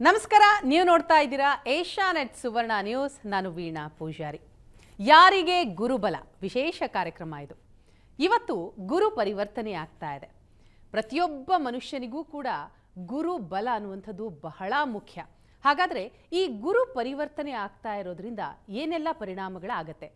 ನಮಸ್ಕಾರ, ನೀವು ನೋಡ್ತಾ ಇದ್ದೀರಾ ಏಷ್ಯಾನೆಟ್ ಸುವರ್ಣ ನ್ಯೂಸ್. ನಾನು ವೀಣಾ ಪೂಜಾರಿ. ಯಾರಿಗೆ ಗುರುಬಲ ವಿಶೇಷ ಕಾರ್ಯಕ್ರಮ ಇದು. ಇವತ್ತು ಗುರು ಪರಿವರ್ತನೆ ಆಗ್ತಾ ಇದೆ. ಪ್ರತಿಯೊಬ್ಬ ಮನುಷ್ಯನಿಗೂ ಕೂಡ ಗುರು ಬಲ ಅನ್ನುವಂಥದ್ದು ಬಹಳ ಮುಖ್ಯ. ಹಾಗಾದರೆ ಈ ಗುರು ಪರಿವರ್ತನೆ ಆಗ್ತಾ ಇರೋದ್ರಿಂದ ಏನೆಲ್ಲ ಪರಿಣಾಮಗಳಾಗತ್ತೆ,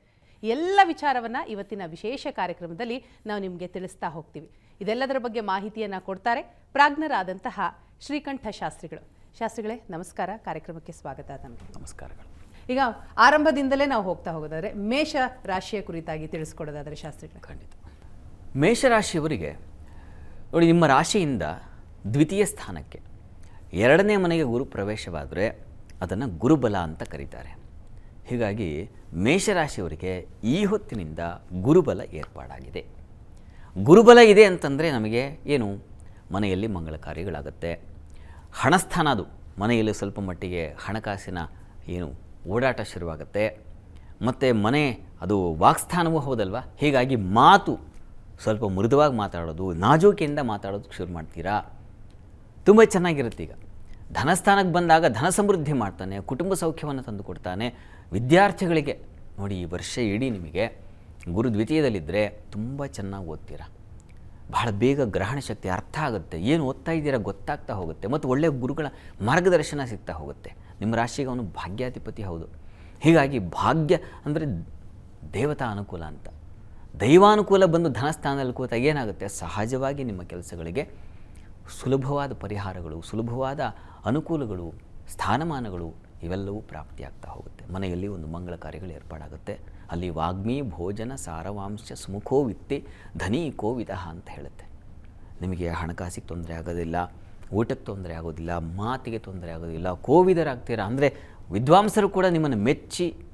ಎಲ್ಲ ವಿಚಾರವನ್ನು ಇವತ್ತಿನ ವಿಶೇಷ ಕಾರ್ಯಕ್ರಮದಲ್ಲಿ ನಾವು ನಿಮಗೆ ತಿಳಿಸ್ತಾ ಹೋಗ್ತೀವಿ. ಇದೆಲ್ಲದರ ಬಗ್ಗೆ ಮಾಹಿತಿಯನ್ನು ಕೊಡ್ತಾರೆ ಪ್ರಾಜ್ಞರಾದಂತಹ ಶ್ರೀಕಂಠ ಶಾಸ್ತ್ರಿಗಳು. ಶಾಸ್ತ್ರಿಗಳೇ ನಮಸ್ಕಾರ, ಕಾರ್ಯಕ್ರಮಕ್ಕೆ ಸ್ವಾಗತ. ತಮಗೆ ನಮಸ್ಕಾರಗಳು. ಈಗ ಆರಂಭದಿಂದಲೇ ನಾವು ಹೋಗ್ತಾ ಹೋಗೋದಾದರೆ ಮೇಷ ರಾಶಿಯ ಕುರಿತಾಗಿ ತಿಳಿಸ್ಕೊಡೋದಾದರೆ ಶಾಸ್ತ್ರಿಗಳು. ಖಂಡಿತ. ಮೇಷರಾಶಿಯವರಿಗೆ ನೋಡಿ, ನಿಮ್ಮ ರಾಶಿಯಿಂದ ದ್ವಿತೀಯ ಸ್ಥಾನಕ್ಕೆ ಎರಡನೇ ಮನೆಗೆ ಗುರು ಪ್ರವೇಶವಾದರೆ ಅದನ್ನು ಗುರುಬಲ ಅಂತ ಕರೀತಾರೆ. ಹೀಗಾಗಿ ಮೇಷರಾಶಿಯವರಿಗೆ ಈ ಹೊತ್ತಿನಿಂದ ಗುರುಬಲ ಏರ್ಪಾಡಾಗಿದೆ. ಗುರುಬಲ ಇದೆ ಅಂತಂದರೆ ನಮಗೆ ಏನು, ಮನೆಯಲ್ಲಿ ಮಂಗಳ ಕಾರ್ಯಗಳಾಗುತ್ತೆ. ಹಣಸ್ಥಾನ, ಅದು ಮನೆಯಲ್ಲಿ ಸ್ವಲ್ಪ ಮಟ್ಟಿಗೆ ಹಣಕಾಸಿನ ಏನು ಓಡಾಟ ಶುರುವಾಗುತ್ತೆ. ಮತ್ತು ಮನೆ ಅದು ವಾಕ್ಸ್ಥಾನವೂ ಹೌದಲ್ವ. ಹೀಗಾಗಿ ಮಾತು ಸ್ವಲ್ಪ ಮೃದುವಾಗಿ ಮಾತಾಡೋದು, ನಾಜೂಕಿಯಿಂದ ಮಾತಾಡೋದು ಶುರು ಮಾಡ್ತೀರಾ. ತುಂಬ ಚೆನ್ನಾಗಿರುತ್ತೆ. ಈಗ ಧನಸ್ಥಾನಕ್ಕೆ ಬಂದಾಗ ಧನ ಸಮೃದ್ಧಿ ಮಾಡ್ತಾನೆ, ಕುಟುಂಬ ಸೌಖ್ಯವನ್ನು ತಂದು ಕೊಡ್ತಾನೆ. ವಿದ್ಯಾರ್ಥಿಗಳಿಗೆ ನೋಡಿ, ಈ ವರ್ಷ ಇಡೀ ನಿಮಗೆ ಗುರು ದ್ವಿತೀಯದಲ್ಲಿದ್ದರೆ ತುಂಬ ಚೆನ್ನಾಗಿ ಓದ್ತೀರಾ. ಬಹಳ ಬೇಗ ಗ್ರಹಣ ಶಕ್ತಿ ಅರ್ಥ ಆಗುತ್ತೆ, ಏನು ಓದ್ತಾ ಇದ್ದೀರಾ ಗೊತ್ತಾಗ್ತಾ ಹೋಗುತ್ತೆ. ಮತ್ತು ಒಳ್ಳೆಯ ಗುರುಗಳ ಮಾರ್ಗದರ್ಶನ ಸಿಗ್ತಾ ಹೋಗುತ್ತೆ. ನಿಮ್ಮ ರಾಶಿಗೆ ಅವನು ಭಾಗ್ಯಾಧಿಪತಿ ಹೌದು. ಹೀಗಾಗಿ ಭಾಗ್ಯ ಅಂದರೆ ದೇವತಾ ಅನುಕೂಲ ಅಂತ. ದೈವಾನುಕೂಲ ಬಂದು ಧನಸ್ಥಾನದಲ್ಲಿ ಕೂತಾಗ ಏನಾಗುತ್ತೆ, ಸಹಜವಾಗಿ ನಿಮ್ಮ ಕೆಲಸಗಳಿಗೆ ಸುಲಭವಾದ ಪರಿಹಾರಗಳು, ಸುಲಭವಾದ ಅನುಕೂಲಗಳು, ಸ್ಥಾನಮಾನಗಳು ಇವೆಲ್ಲವೂ ಪ್ರಾಪ್ತಿಯಾಗ್ತಾ ಹೋಗುತ್ತೆ. ಮನೆಯಲ್ಲಿ ಒಂದು ಮಂಗಳ ಕಾರ್ಯಗಳು ಏರ್ಪಾಡಾಗುತ್ತೆ. ಅಲ್ಲಿ ವಾಗ್ಮಿ ಭೋಜನ ಸಾರವಾಂಶ ಸುಮುಖೋ ವಿತ್ತಿ ಧನಿ ಕೋವಿದ ಅಂತ ಹೇಳುತ್ತೆ. ನಿಮಗೆ ಹಣಕಾಸಿಗೆ ತೊಂದರೆ ಆಗೋದಿಲ್ಲ, ಊಟಕ್ಕೆ ತೊಂದರೆ ಆಗೋದಿಲ್ಲ, ಮಾತಿಗೆ ತೊಂದರೆ ಆಗೋದಿಲ್ಲ, ಕೋವಿದರಾಗ್ತೀರಾ. ಅಂದರೆ ವಿದ್ವಾಂಸರು ಕೂಡ ನಿಮ್ಮನ್ನು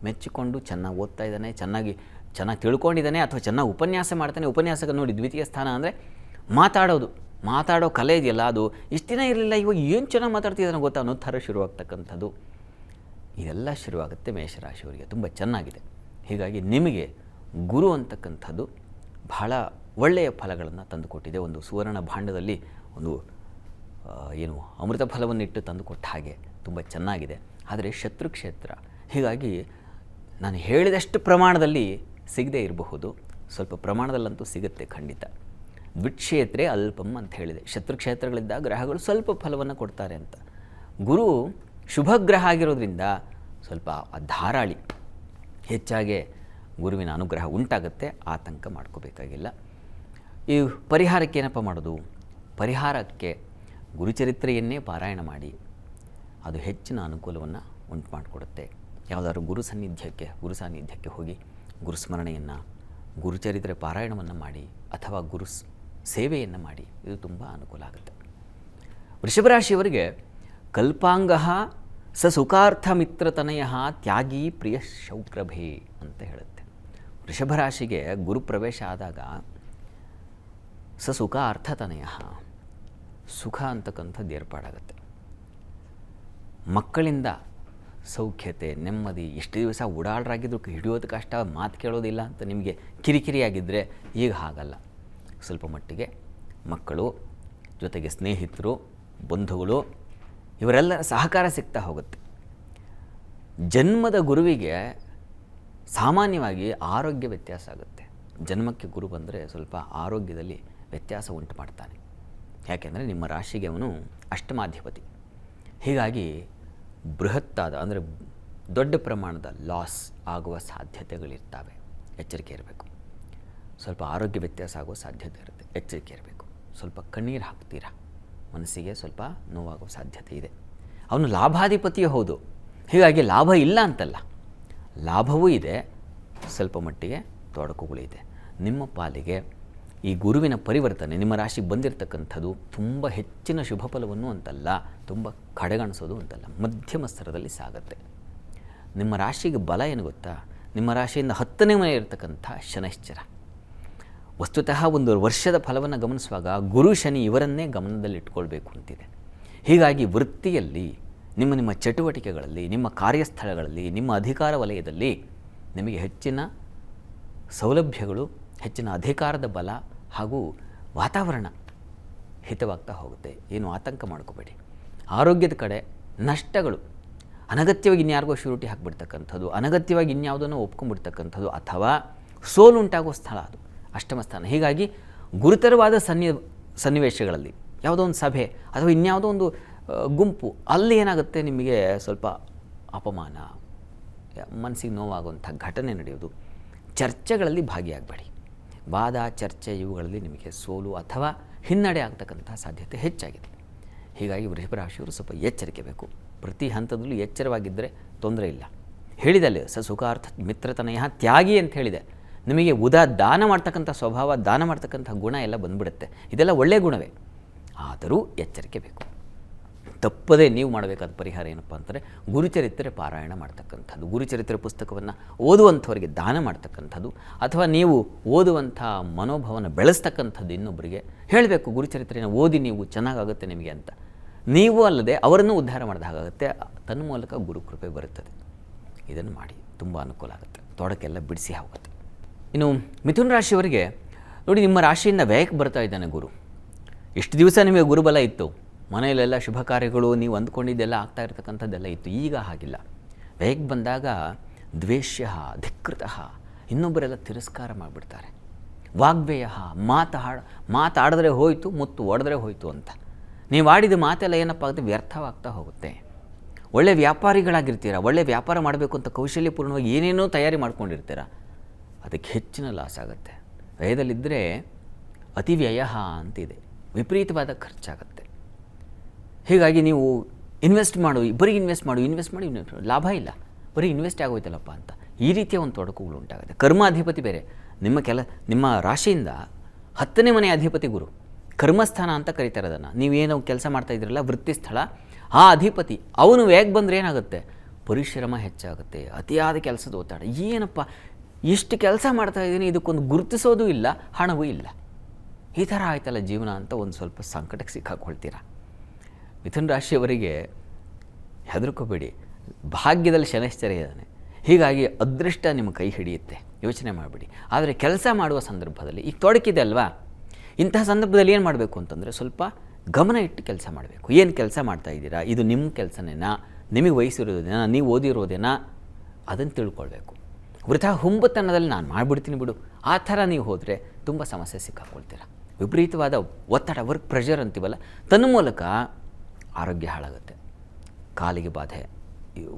ಮೆಚ್ಚಿಕೊಂಡು ಚೆನ್ನಾಗಿ ಓದ್ತಾ ಇದ್ದಾನೆ, ಚೆನ್ನಾಗಿ ತಿಳ್ಕೊಂಡಿದ್ದಾನೆ, ಅಥವಾ ಚೆನ್ನಾಗಿ ಉಪನ್ಯಾಸ ಮಾಡ್ತಾನೆ. ಉಪನ್ಯಾಸಕ ನೋಡಿ, ದ್ವಿತೀಯ ಸ್ಥಾನ ಅಂದರೆ ಮಾತಾಡೋ ಕಲೆ ಇದೆಯಲ್ಲ, ಅದು ಇಷ್ಟು ದಿನ ಇರಲಿಲ್ಲ, ಇವಾಗ ಏನು ಚೆನ್ನಾಗಿ ಮಾತಾಡ್ತಿದ್ದಾನೆ ಗೊತ್ತಾ ಅನ್ನೋ ಥರ ಶುರುವಾಗ್ತಕ್ಕಂಥದ್ದು. ಇದೆಲ್ಲ ಶುರುವಾಗುತ್ತೆ ಮೇಷರಾಶಿಯವರಿಗೆ. ತುಂಬ ಚೆನ್ನಾಗಿದೆ. ಹೀಗಾಗಿ ನಿಮಗೆ ಗುರು ಅಂತಕ್ಕಂಥದ್ದು ಬಹಳ ಒಳ್ಳೆಯ ಫಲಗಳನ್ನು ತಂದುಕೊಟ್ಟಿದೆ. ಒಂದು ಸುವರ್ಣ ಭಾಂಡದಲ್ಲಿ ಒಂದು ಏನು ಅಮೃತ ಫಲವನ್ನಿಟ್ಟು ತಂದುಕೊಟ್ಟ ಹಾಗೆ ತುಂಬ ಚೆನ್ನಾಗಿದೆ. ಆದರೆ ಶತ್ರುಕ್ಷೇತ್ರ, ಹೀಗಾಗಿ ನಾನು ಹೇಳಿದಷ್ಟು ಪ್ರಮಾಣದಲ್ಲಿ ಸಿಗದೇ ಇರಬಹುದು, ಸ್ವಲ್ಪ ಪ್ರಮಾಣದಲ್ಲಂತೂ ಸಿಗುತ್ತೆ ಖಂಡಿತ. ದ್ವಿಕ್ಷೇತ್ರೇ ಅಲ್ಪಂ ಅಂತ ಹೇಳಿದೆ. ಶತ್ರುಕ್ಷೇತ್ರಗಳಿದ್ದ ಗ್ರಹಗಳು ಸ್ವಲ್ಪ ಫಲವನ್ನು ಕೊಡ್ತಾರೆ ಅಂತ. ಗುರು ಶುಭ ಗ್ರಹ ಆಗಿರೋದ್ರಿಂದ ಸ್ವಲ್ಪ ಧಾರಾಳಿ, ಹೆಚ್ಚಾಗಿ ಗುರುವಿನ ಅನುಗ್ರಹ ಉಂಟಾಗುತ್ತೆ. ಆತಂಕ ಮಾಡ್ಕೋಬೇಕಾಗಿಲ್ಲ. ಈ ಪರಿಹಾರಕ್ಕೆ ಏನಪ್ಪ ಮಾಡೋದು, ಪರಿಹಾರಕ್ಕೆ ಗುರುಚರಿತ್ರೆಯನ್ನೇ ಪಾರಾಯಣ ಮಾಡಿ, ಅದು ಹೆಚ್ಚಿನ ಅನುಕೂಲವನ್ನು ಉಂಟು ಮಾಡಿಕೊಡುತ್ತೆ. ಯಾವುದಾದ್ರು ಗುರು ಸಾನ್ನಿಧ್ಯಕ್ಕೆ ಹೋಗಿ ಗುರುಸ್ಮರಣೆಯನ್ನು, ಗುರುಚರಿತ್ರೆ ಪಾರಾಯಣವನ್ನು ಮಾಡಿ, ಅಥವಾ ಗುರು ಸೇವೆಯನ್ನು ಮಾಡಿ, ಇದು ತುಂಬ ಅನುಕೂಲ ಆಗುತ್ತೆ. ವೃಷಭರಾಶಿಯವರಿಗೆ ಕಲ್ಪಾಂಗ ಸ ಸುಖಾರ್ಥ ಮಿತ್ರತನಯ ತ್ಯಾಗಿ ಪ್ರಿಯ ಶೌಕ್ರಭೇ ಅಂತ ಹೇಳುತ್ತೆ. ವೃಷಭರಾಶಿಗೆ ಗುರು ಪ್ರವೇಶ ಆದಾಗ ಸ ಸುಖ ಅರ್ಥತನಯ, ಸುಖ ಅಂತಕ್ಕಂಥದ್ದು ಏರ್ಪಾಡಾಗುತ್ತೆ. ಮಕ್ಕಳಿಂದ ಸೌಖ್ಯತೆ, ನೆಮ್ಮದಿ. ಎಷ್ಟು ದಿವಸ ಓಡಾಡ್ರಾಗಿದ್ರು ಹಿಡಿಯೋದು ಕಷ್ಟ, ಮಾತು ಕೇಳೋದಿಲ್ಲ ಅಂತ ನಿಮಗೆ ಕಿರಿಕಿರಿಯಾಗಿದ್ದರೆ ಈಗ ಹಾಗಲ್ಲ. ಸ್ವಲ್ಪ ಮಟ್ಟಿಗೆ ಮಕ್ಕಳು ಜೊತೆಗೆ ಸ್ನೇಹಿತರು, ಬಂಧುಗಳು, ಇವರೆಲ್ಲರ ಸಹಕಾರ ಸಿಗ್ತಾ ಹೋಗುತ್ತೆ. ಜನ್ಮದ ಗುರುವಿಗೆ ಸಾಮಾನ್ಯವಾಗಿ ಆರೋಗ್ಯ ವ್ಯತ್ಯಾಸ ಆಗುತ್ತೆ. ಜನ್ಮಕ್ಕೆ ಗುರು ಬಂದರೆ ಸ್ವಲ್ಪ ಆರೋಗ್ಯದಲ್ಲಿ ವ್ಯತ್ಯಾಸ ಉಂಟು ಮಾಡ್ತಾನೆ. ಯಾಕೆಂದರೆ ನಿಮ್ಮ ರಾಶಿಗೆ ಅವನು ಅಷ್ಟಮಾಧಿಪತಿ. ಹೀಗಾಗಿ ಬೃಹತ್ತಾದ ಅಂದರೆ ದೊಡ್ಡ ಪ್ರಮಾಣದ ಲಾಸ್ ಆಗುವ ಸಾಧ್ಯತೆಗಳಿರ್ತವೆ. ಎಚ್ಚರಿಕೆ ಇರಬೇಕು. ಸ್ವಲ್ಪ ಆರೋಗ್ಯ ವ್ಯತ್ಯಾಸ ಆಗುವ ಸಾಧ್ಯತೆ ಇರುತ್ತೆ, ಎಚ್ಚರಿಕೆ ಇರಬೇಕು. ಸ್ವಲ್ಪ ಕಣ್ಣೀರು ಹಾಕ್ತೀರಾ, ಮನಸ್ಸಿಗೆ ಸ್ವಲ್ಪ ನೋವಾಗುವ ಸಾಧ್ಯತೆ ಇದೆ. ಅವನು ಲಾಭಾಧಿಪತಿಯೂ ಹೌದು. ಹೀಗಾಗಿ ಲಾಭ ಇಲ್ಲ ಅಂತಲ್ಲ, ಲಾಭವೂ ಇದೆ, ಸ್ವಲ್ಪ ಮಟ್ಟಿಗೆ ತೊಡಕುಗಳಿದೆ. ನಿಮ್ಮ ಪಾಲಿಗೆ ಈ ಗುರುವಿನ ಪರಿವರ್ತನೆ ನಿಮ್ಮ ರಾಶಿಗೆ ಬಂದಿರತಕ್ಕಂಥದ್ದು ತುಂಬ ಹೆಚ್ಚಿನ ಶುಭ ಫಲವನ್ನು ಅಂತಲ್ಲ, ತುಂಬ ಕಡೆಗಣಿಸೋದು ಅಂತಲ್ಲ, ಮಧ್ಯಮ ಸ್ತರದಲ್ಲಿ ಸಾಗುತ್ತೆ. ನಿಮ್ಮ ರಾಶಿಗೆ ಬಲ ಏನು ಗೊತ್ತಾ, ನಿಮ್ಮ ರಾಶಿಯಿಂದ 10ನೇ ಮನೆ ಇರತಕ್ಕಂಥ ಶನೈಶ್ಚರ. ವಸ್ತುತಃ ಒಂದು ವರ್ಷದ ಫಲವನ್ನು ಗಮನಿಸುವಾಗ ಗುರು ಶನಿ ಇವರನ್ನೇ ಗಮನದಲ್ಲಿಟ್ಕೊಳ್ಬೇಕು ಅಂತಿದೆ. ಹೀಗಾಗಿ ವೃತ್ತಿಯಲ್ಲಿ, ನಿಮ್ಮ ಚಟುವಟಿಕೆಗಳಲ್ಲಿ, ನಿಮ್ಮ ಕಾರ್ಯಸ್ಥಳಗಳಲ್ಲಿ, ನಿಮ್ಮ ಅಧಿಕಾರ ವಲಯದಲ್ಲಿ ನಿಮಗೆ ಹೆಚ್ಚಿನ ಸೌಲಭ್ಯಗಳು, ಹೆಚ್ಚಿನ ಅಧಿಕಾರದ ಬಲ ಹಾಗೂ ವಾತಾವರಣ ಹಿತವಾಗ್ತಾ ಹೋಗುತ್ತೆ. ಏನು ಆತಂಕ ಮಾಡ್ಕೋಬೇಡಿ. ಆರೋಗ್ಯದ ಕಡೆ ನಷ್ಟಗಳು, ಅನಗತ್ಯವಾಗಿ ಇನ್ಯಾರಿಗೋ ಶ್ಯೂರಿಟಿ ಹಾಕಿಬಿಡ್ತಕ್ಕಂಥದ್ದು, ಅನಗತ್ಯವಾಗಿ ಇನ್ಯಾವುದನ್ನು ಒಪ್ಕೊಂಡ್ಬಿಡ್ತಕ್ಕಂಥದ್ದು, ಅಥವಾ ಸೋಲುಂಟಾಗೋ ಸ್ಥಳ ಅದು ಅಷ್ಟಮ ಸ್ಥಾನ. ಹೀಗಾಗಿ ಗುರುತರವಾದ ಸನ್ನಿವೇಶಗಳಲ್ಲಿ ಯಾವುದೋ ಒಂದು ಸಭೆ ಅಥವಾ ಇನ್ಯಾವುದೋ ಒಂದು ಗುಂಪು, ಅಲ್ಲಿ ಏನಾಗುತ್ತೆ ನಿಮಗೆ ಸ್ವಲ್ಪ ಅಪಮಾನ, ಮನಸ್ಸಿಗೆ ನೋವಾಗುವಂಥ ಘಟನೆ ನಡೆಯೋದು. ಚರ್ಚೆಗಳಲ್ಲಿ ಭಾಗಿಯಾಗಬೇಡಿ. ವಾದ ಚರ್ಚೆ ಇವುಗಳಲ್ಲಿ ನಿಮಗೆ ಸೋಲು ಅಥವಾ ಹಿನ್ನಡೆ ಆಗ್ತಕ್ಕಂಥ ಸಾಧ್ಯತೆ ಹೆಚ್ಚಾಗಿದೆ. ಹೀಗಾಗಿ ವೃಷಭ ರಾಶಿಯವರು ಸ್ವಲ್ಪ ಎಚ್ಚರಿಕೆ ಬೇಕು. ಪ್ರತಿ ಹಂತದಲ್ಲೂ ಎಚ್ಚರವಾಗಿದ್ದರೆ ತೊಂದರೆ ಇಲ್ಲ. ಹೇಳಿದಲ್ಲಿ ಸುಖಾರ್ಥ ಮಿತ್ರತನಯ ತ್ಯಾಗಿ ಅಂತ ಹೇಳಿದೆ. ನಿಮಗೆ ದಾನ ಮಾಡ್ತಕ್ಕಂಥ ಸ್ವಭಾವ, ದಾನ ಮಾಡ್ತಕ್ಕಂಥ ಗುಣ ಎಲ್ಲ ಬಂದುಬಿಡುತ್ತೆ. ಇದೆಲ್ಲ ಒಳ್ಳೆಯ ಗುಣವೇ, ಆದರೂ ಎಚ್ಚರಿಕೆ ಬೇಕು. ತಪ್ಪದೇ ನೀವು ಮಾಡಬೇಕಾದ ಪರಿಹಾರ ಏನಪ್ಪ ಅಂತಂದರೆ ಗುರುಚರಿತ್ರೆ ಪಾರಾಯಣ ಮಾಡ್ತಕ್ಕಂಥದ್ದು, ಗುರುಚರಿತ್ರೆ ಪುಸ್ತಕವನ್ನು ಓದುವಂಥವರಿಗೆ ದಾನ ಮಾಡ್ತಕ್ಕಂಥದ್ದು, ಅಥವಾ ನೀವು ಓದುವಂಥ ಮನೋಭಾವನ ಬೆಳೆಸ್ತಕ್ಕಂಥದ್ದು. ಇನ್ನೊಬ್ಬರಿಗೆ ಹೇಳಬೇಕು, ಗುರುಚರಿತ್ರೆಯನ್ನು ಓದಿ ನೀವು ಚೆನ್ನಾಗಾಗುತ್ತೆ ನಿಮಗೆ ಅಂತ. ನೀವು ಅಲ್ಲದೆ ಅವರನ್ನು ಉದ್ಧಾರ ಮಾಡಿದ ಹಾಗಾಗುತ್ತೆ. ತನ್ನ ಮೂಲಕ ಗುರುಕೃಪೆ ಬರುತ್ತದೆ. ಇದನ್ನು ಮಾಡಿ, ತುಂಬ ಅನುಕೂಲ ಆಗುತ್ತೆ. ತೊಡಕೆಲ್ಲ ಬಿಡಿಸಿ ಹೋಗುತ್ತೆ. ಇನ್ನು ಮಿಥುನ ರಾಶಿಯವರಿಗೆ ನೋಡಿ, ನಿಮ್ಮ ರಾಶಿಯಿಂದ ವ್ಯಯಕ್ಕೆ ಬರ್ತಾ ಇದ್ದಾನೆ ಗುರು. ಇಷ್ಟು ದಿವಸ ನಿಮಗೆ ಗುರುಬಲ ಇತ್ತು, ಮನೆಯಲ್ಲೆಲ್ಲ ಶುಭ ಕಾರ್ಯಗಳು ನೀವು ಅಂದ್ಕೊಂಡಿದ್ದೆಲ್ಲ ಆಗ್ತಾ ಇರತಕ್ಕಂಥದ್ದೆಲ್ಲ ಇತ್ತು. ಈಗ ಹಾಗಿಲ್ಲ. ವ್ಯಯಕ್ಕೆ ಬಂದಾಗ ದ್ವೇಷ್ಯ, ಧಿಕೃತ, ಇನ್ನೊಬ್ಬರೆಲ್ಲ ತಿರಸ್ಕಾರ ಮಾಡಿಬಿಡ್ತಾರೆ. ವಾಗ್ವೇಯ, ಮಾತಾಡಿದ್ರೆ ಹೋಯಿತು, ಮುತ್ತು ಒಡೆದ್ರೆ ಹೋಯಿತು ಅಂತ. ನೀವು ಆಡಿದ ಮಾತೆಲ್ಲ ಏನಪ್ಪ ಆಗುತ್ತೆ, ವ್ಯರ್ಥವಾಗ್ತಾ ಹೋಗುತ್ತೆ. ಒಳ್ಳೆ ವ್ಯಾಪಾರಿಗಳಾಗಿರ್ತೀರ, ಒಳ್ಳೆ ವ್ಯಾಪಾರ ಮಾಡಬೇಕು ಅಂತ ಕೌಶಲ್ಯಪೂರ್ಣವಾಗಿ ಏನೇನೋ ತಯಾರಿ ಮಾಡ್ಕೊಂಡಿರ್ತೀರ, ಅದಕ್ಕೆ ಹೆಚ್ಚಿನ ಲಾಸ್ ಆಗುತ್ತೆ. ವ್ಯಯದಲ್ಲಿದ್ದರೆ ಅತಿ ವ್ಯಯ ಅಂತಿದೆ, ವಿಪರೀತವಾದ ಖರ್ಚಾಗುತ್ತೆ. ಹೀಗಾಗಿ ನೀವು ಇನ್ವೆಸ್ಟ್ ಮಾಡಿ ಲಾಭ ಇಲ್ಲ, ಬರೀ ಇನ್ವೆಸ್ಟ್ ಆಗೋಯ್ತಲ್ಲಪ್ಪ ಅಂತ ಈ ರೀತಿಯ ಒಂದು ತೊಡಕುಗಳು ಉಂಟಾಗುತ್ತೆ. ಕರ್ಮಾಧಿಪತಿ ಬೇರೆ, ನಿಮ್ಮ ರಾಶಿಯಿಂದ 10ನೇ ಮನೆ ಅಧಿಪತಿ ಗುರು, ಕರ್ಮಸ್ಥಾನ ಅಂತ ಕರೀತಾರೆ ಅದನ್ನು. ನೀವೇನೋ ಕೆಲಸ ಮಾಡ್ತಾ ಇದ್ರಲ್ಲ, ವೃತ್ತಿ ಸ್ಥಳ, ಆ ಅಧಿಪತಿ ಅವನು ಹೇಗೆ ಬಂದರೆ ಏನಾಗುತ್ತೆ, ಪರಿಶ್ರಮ ಹೆಚ್ಚಾಗುತ್ತೆ, ಅತಿಯಾದ ಕೆಲಸದ ಒತ್ತಡ. ಏನಪ್ಪ ಇಷ್ಟು ಕೆಲಸ ಮಾಡ್ತಾಯಿದ್ದೀನಿ, ಇದಕ್ಕೊಂದು ಗುರುತಿಸೋದು ಇಲ್ಲ, ಹಣವೂ ಇಲ್ಲ, ಈ ಥರ ಆಯ್ತಲ್ಲ ಜೀವನ ಅಂತ ಒಂದು ಸ್ವಲ್ಪ ಸಂಕಟಕ್ಕೆ ಸಿಕ್ಕಾಕೊಳ್ತೀರ. ಮಿಥುನ ರಾಶಿಯವರಿಗೆ ಹೆದರ್ಕೋಬೇಡಿ, ಭಾಗ್ಯದಲ್ಲಿ ಶನೈಶ್ಚರ ಇದ್ದಾನೆ. ಹೀಗಾಗಿ ಅದೃಷ್ಟ ನಿಮ್ಮ ಕೈ ಹಿಡಿಯುತ್ತೆ, ಯೋಚನೆ ಮಾಡಿಬಿಡಿ. ಆದರೆ ಕೆಲಸ ಮಾಡುವ ಸಂದರ್ಭದಲ್ಲಿ ಈಗ ತೊಡಕಿದೆ ಅಲ್ವಾ, ಇಂತಹ ಸಂದರ್ಭದಲ್ಲಿ ಏನು ಮಾಡಬೇಕು ಅಂತಂದರೆ ಸ್ವಲ್ಪ ಗಮನ ಇಟ್ಟು ಕೆಲಸ ಮಾಡಬೇಕು. ಏನು ಕೆಲಸ ಮಾಡ್ತಾಯಿದ್ದೀರಾ, ಇದು ನಿಮ್ಮ ಕೆಲಸನೇನಾ, ನಿಮಗೆ ವಯಸ್ಸಿರೋದೇನಾ, ನೀವು ಓದಿರೋದೇನಾ, ಅದನ್ನು ತಿಳ್ಕೊಳ್ಬೇಕು. ವೃಥಾ ಹುಂಬತನದಲ್ಲಿ ನಾನು ಮಾಡಿಬಿಡ್ತೀನಿ ಬಿಡು, ಆ ಥರ ನೀವು ಹೋದರೆ ತುಂಬ ಸಮಸ್ಯೆ ಸಿಕ್ಕಾಕೊಳ್ತೀರ. ವಿಪರೀತವಾದ ಒತ್ತಡ, ವರ್ಕ್ ಪ್ರೆಷರ್ ಅಂತೀವಲ್ಲ, ತನ್ನ ಮೂಲಕ ಆರೋಗ್ಯ ಹಾಳಾಗುತ್ತೆ. ಕಾಲಿಗೆ ಬಾಧೆ,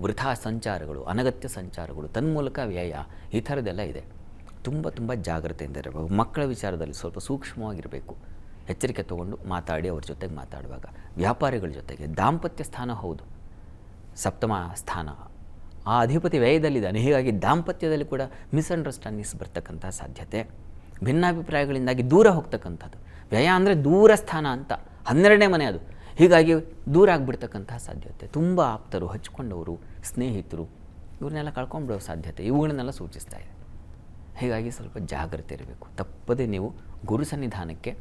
ವೃಥಾ ಸಂಚಾರಗಳು, ಅನಗತ್ಯ ಸಂಚಾರಗಳು, ತನ್ನ ಮೂಲಕ ವ್ಯಯ, ಈ ಥರದ್ದೆಲ್ಲ ಇದೆ. ತುಂಬ ಜಾಗ್ರತೆಯಿಂದ ಇರಬೇಕು. ಮಕ್ಕಳ ವಿಚಾರದಲ್ಲಿ ಸ್ವಲ್ಪ ಸೂಕ್ಷ್ಮವಾಗಿರಬೇಕು. ಎಚ್ಚರಿಕೆ ತೊಗೊಂಡು ಮಾತಾಡಿ, ಅವ್ರ ಜೊತೆಗೆ ಮಾತಾಡುವಾಗ. ವ್ಯಾಪಾರಿಗಳ ಜೊತೆಗೆ ದಾಂಪತ್ಯ ಸ್ಥಾನ ಹೌದು, ಸಪ್ತಮ ಸ್ಥಾನ, ಆ ಅಧಿಪತಿ ವ್ಯಯದಲ್ಲಿದ್ದಾನೆ. ಹೀಗಾಗಿ ದಾಂಪತ್ಯದಲ್ಲಿ ಕೂಡ ಮಿಸ್ಅಂಡರ್ಸ್ಟ್ಯಾಂಡಿಂಗ್ಸ್ ಬರ್ತಕ್ಕಂಥ ಸಾಧ್ಯತೆ, ಭಿನ್ನಾಭಿಪ್ರಾಯಗಳಿಂದಾಗಿ ದೂರ ಹೋಗ್ತಕ್ಕಂಥದ್ದು. ವ್ಯಯ ಅಂದರೆ ದೂರ ಸ್ಥಾನ ಅಂತ, 12ನೇ ಮನೆ ಅದು. ಹೀಗಾಗಿ ದೂರ ಆಗಿಬಿಡ್ತಕ್ಕಂಥ ಸಾಧ್ಯತೆ. ತುಂಬ ಆಪ್ತರು, ಹಚ್ಕೊಂಡವರು, ಸ್ನೇಹಿತರು, ಇವ್ರನ್ನೆಲ್ಲ ಕಳ್ಕೊಂಡ್ಬಿಡೋ ಸಾಧ್ಯತೆ, ಇವುಗಳನ್ನೆಲ್ಲ ಸೂಚಿಸ್ತಾ ಇದೆ. ಹೀಗಾಗಿ ಸ್ವಲ್ಪ ಜಾಗ್ರತೆ ಇರಬೇಕು. ತಪ್ಪದೇ ನೀವು ಗುರು ಸನ್ನಿಧಾನಕ್ಕೆ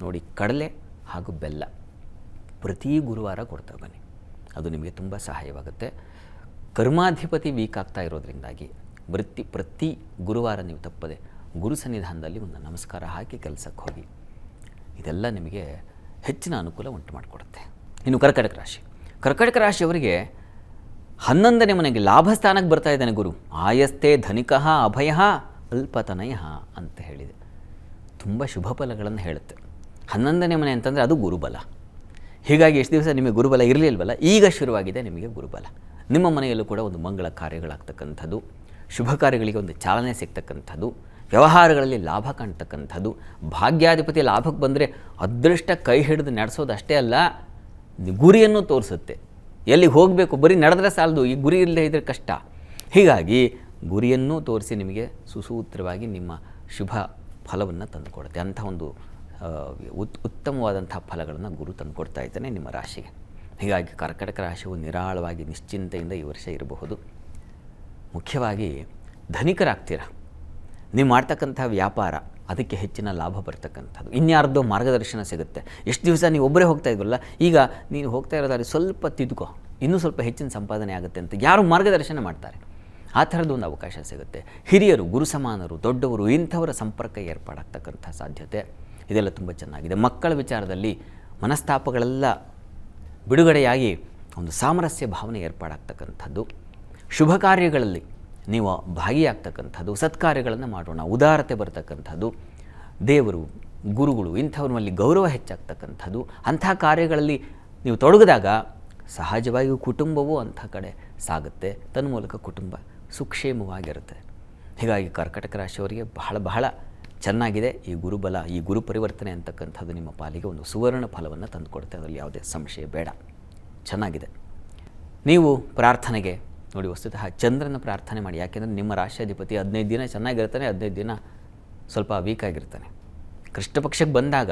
ನೋಡಿ, ಕಡಲೆ ಹಾಗೂ ಬೆಲ್ಲ ಪ್ರತಿ ಗುರುವಾರ ಕೊಡ್ತಾ ಬನ್ನಿ, ಅದು ನಿಮಗೆ ತುಂಬ ಸಹಾಯವಾಗುತ್ತೆ. ಕರ್ಮಾಧಿಪತಿ ವೀಕ್ ಆಗ್ತಾ ಇರೋದ್ರಿಂದಾಗಿ ಪ್ರತಿ ಗುರುವಾರ ನೀವು ತಪ್ಪದೆ ಗುರು ಸನ್ನಿಧಾನದಲ್ಲಿ ಒಂದು ನಮಸ್ಕಾರ ಹಾಕಿ ಕೆಲಸಕ್ಕೆ ಹೋಗಿ. ಇದೆಲ್ಲ ನಿಮಗೆ ಹೆಚ್ಚಿನ ಅನುಕೂಲ ಉಂಟು ಮಾಡಿಕೊಡುತ್ತೆ. ಇನ್ನು ಕರ್ಕಾಟಕ ರಾಶಿಯವರಿಗೆ 11ನೇ ಮನೆಗೆ ಲಾಭ ಸ್ಥಾನಕ್ಕೆ ಬರ್ತಾ ಇದ್ದಾನೆ ಗುರು. ಆಯಸ್ತೆ ಧನಿಕಃ ಅಭಯ ಅಲ್ಪತನಯ ಅಂತ ಹೇಳಿದೆ. ತುಂಬ ಶುಭ ಫಲಗಳನ್ನು ಹೇಳುತ್ತೆ. 11ನೇ ಮನೆ ಅಂತಂದರೆ ಅದು ಗುರುಬಲ. ಹೀಗಾಗಿ ಎಷ್ಟು ದಿವಸ ನಿಮಗೆ ಗುರುಬಲ ಇರಲಿಲ್ವಲ್ಲ, ಈಗ ಶುರುವಾಗಿದೆ ನಿಮಗೆ ಗುರುಬಲ. ನಿಮ್ಮ ಮನೆಯಲ್ಲೂ ಕೂಡ ಒಂದು ಮಂಗಳ ಕಾರ್ಯಗಳಾಗ್ತಕ್ಕಂಥದ್ದು, ಶುಭ ಕಾರ್ಯಗಳಿಗೆ ಒಂದು ಚಾಲನೆ ಸಿಗ್ತಕ್ಕಂಥದ್ದು, ವ್ಯವಹಾರಗಳಲ್ಲಿ ಲಾಭ ಕಾಣ್ತಕ್ಕಂಥದ್ದು. ಭಾಗ್ಯಾಧಿಪತಿ ಲಾಭಕ್ಕೆ ಬಂದರೆ ಅದೃಷ್ಟ ಕೈ ಹಿಡಿದು ನಡೆಸೋದು ಅಷ್ಟೇ ಅಲ್ಲ, ಗುರಿಯನ್ನು ತೋರಿಸುತ್ತೆ. ಎಲ್ಲಿಗೆ ಹೋಗಬೇಕು, ಬರೀ ನಡೆದ್ರೆ ಸಾಲದು, ಈ ಗುರಿ ಇಲ್ಲದೆ ಇದ್ದರೆ ಕಷ್ಟ. ಹೀಗಾಗಿ ಗುರಿಯನ್ನು ತೋರಿಸಿ ನಿಮಗೆ ಸುಸೂತ್ರವಾಗಿ ನಿಮ್ಮ ಶುಭ ಫಲವನ್ನು ತಂದುಕೊಡುತ್ತೆ. ಅಂಥ ಒಂದು ಉತ್ತಮವಾದಂಥ ಫಲಗಳನ್ನು ಗುರು ತಂದುಕೊಡ್ತಾ ಇದ್ದಾನೆ ನಿಮ್ಮ ರಾಶಿಗೆ. ಹೀಗಾಗಿ ಕರ್ಕಾಟಕ ರಾಶಿಯು ನಿರಾಳವಾಗಿ ನಿಶ್ಚಿಂತೆಯಿಂದ ಈ ವರ್ಷ ಇರಬಹುದು. ಮುಖ್ಯವಾಗಿ ಧನಿಕರಾಗ್ತೀರ. ನೀವು ಮಾಡ್ತಕ್ಕಂಥ ವ್ಯಾಪಾರ ಅದಕ್ಕೆ ಹೆಚ್ಚಿನ ಲಾಭ ಬರ್ತಕ್ಕಂಥದ್ದು, ಇನ್ಯಾರ್ದೋ ಮಾರ್ಗದರ್ಶನ ಸಿಗುತ್ತೆ. ಎಷ್ಟು ದಿವಸ ನೀವು ಒಬ್ಬರೇ ಹೋಗ್ತಾ ಇದ್ವಲ್ಲ, ಈಗ ನೀನು ಹೋಗ್ತಾ ಇರೋದಾದ್ರೆ ಸ್ವಲ್ಪ ತಿದ್ದುಕೋ, ಇನ್ನೂ ಸ್ವಲ್ಪ ಹೆಚ್ಚಿನ ಸಂಪಾದನೆ ಆಗುತ್ತೆ ಅಂತ ಯಾರು ಮಾರ್ಗದರ್ಶನ ಮಾಡ್ತಾರೆ, ಆ ಥರದ್ದು ಒಂದು ಅವಕಾಶ ಸಿಗುತ್ತೆ. ಹಿರಿಯರು, ಗುರು ಸಮಾನರು, ದೊಡ್ಡವರು, ಇಂಥವರ ಸಂಪರ್ಕ ಏರ್ಪಾಡಾಗ್ತಕ್ಕಂಥ ಸಾಧ್ಯತೆ ಇದೆಲ್ಲ ತುಂಬ ಚೆನ್ನಾಗಿದೆ. ಮಕ್ಕಳ ವಿಚಾರದಲ್ಲಿ ಮನಸ್ತಾಪಗಳೆಲ್ಲ ಬಿಡುಗಡೆಯಾಗಿ ಒಂದು ಸಾಮರಸ್ಯ ಭಾವನೆ ಏರ್ಪಾಡಾಗ್ತಕ್ಕಂಥದ್ದು, ಶುಭ ಕಾರ್ಯಗಳಲ್ಲಿ ನೀವು ಭಾಗಿಯಾಗ್ತಕ್ಕಂಥದ್ದು, ಸತ್ಕಾರ್ಯಗಳನ್ನು ಮಾಡೋಣ, ಉದಾರತೆ ಬರ್ತಕ್ಕಂಥದ್ದು, ದೇವರು ಗುರುಗಳು ಇಂಥವ್ರಲ್ಲಿ ಗೌರವ ಹೆಚ್ಚಾಗ್ತಕ್ಕಂಥದ್ದು, ಅಂಥ ಕಾರ್ಯಗಳಲ್ಲಿ ನೀವು ತೊಡಗಿದಾಗ ಸಹಜವಾಗಿಯೂ ಕುಟುಂಬವೂ ಅಂಥ ಕಡೆ ಸಾಗುತ್ತೆ, ತನ್ಮೂಲಕ ಕುಟುಂಬ ಸುಕ್ಷೇಮವಾಗಿರುತ್ತೆ. ಹೀಗಾಗಿ ಕರ್ಕಟಕ ರಾಶಿಯವರಿಗೆ ಬಹಳ ಬಹಳ ಚೆನ್ನಾಗಿದೆ ಈ ಗುರುಬಲ, ಈ ಗುರು ಪರಿವರ್ತನೆ ಅಂತಕ್ಕಂಥದ್ದು ನಿಮ್ಮ ಪಾಲಿಗೆ ಒಂದು ಸುವರ್ಣ ಫಲವನ್ನು ತಂದುಕೊಡುತ್ತೆ, ಅದರಲ್ಲಿ ಯಾವುದೇ ಸಂಶಯ ಬೇಡ. ಚೆನ್ನಾಗಿದೆ. ನೀವು ಪ್ರಾರ್ಥನೆಗೆ ನೋಡಿ, ವಸ್ತುತಃ ಚಂದ್ರನ ಪ್ರಾರ್ಥನೆ ಮಾಡಿ. ಯಾಕೆಂದರೆ ನಿಮ್ಮ ರಾಶಿಯಾಧಿಪತಿ 15 ದಿನ ಚೆನ್ನಾಗಿರ್ತಾನೆ, 15 ದಿನ ಸ್ವಲ್ಪ ವೀಕ್ ಆಗಿರ್ತಾನೆ. ಕೃಷ್ಣ ಪಕ್ಷಕ್ಕೆ ಬಂದಾಗ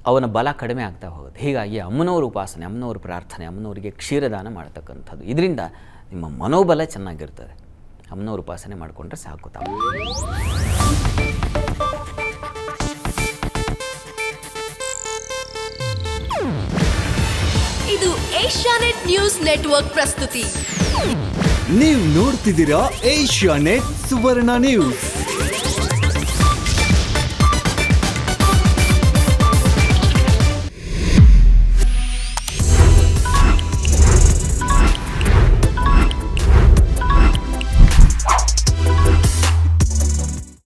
ಅವನ ಬಲ ಕಡಿಮೆ ಆಗ್ತಾ ಹೋಗುತ್ತೆ. ಹೀಗಾಗಿ ಅಮ್ಮನವ್ರ ಉಪಾಸನೆ, ಅಮ್ಮನವ್ರ ಪ್ರಾರ್ಥನೆ, ಅಮ್ಮನವರಿಗೆ ಕ್ಷೀರದಾನ ಮಾಡ್ತಕ್ಕಂಥದ್ದು, ಇದರಿಂದ ನಿಮ್ಮ ಮನೋಬಲ ಚೆನ್ನಾಗಿರ್ತದೆ. ಅಮ್ಮನವ್ರ ಉಪಾಸನೆ ಮಾಡಿಕೊಂಡ್ರೆ ಸಾಕು. ಇದು ಏಷ್ಯಾನೆಟ್ ನ್ಯೂಸ್ ನೆಟ್ವರ್ಕ್ ಪ್ರಸ್ತುತಿ. ನೀವು ನೋಡ್ತಿದ್ದೀರಾ ಏಷ್ಯಾನೆಟ್ ಸುವರ್ಣ ನ್ಯೂಸ್.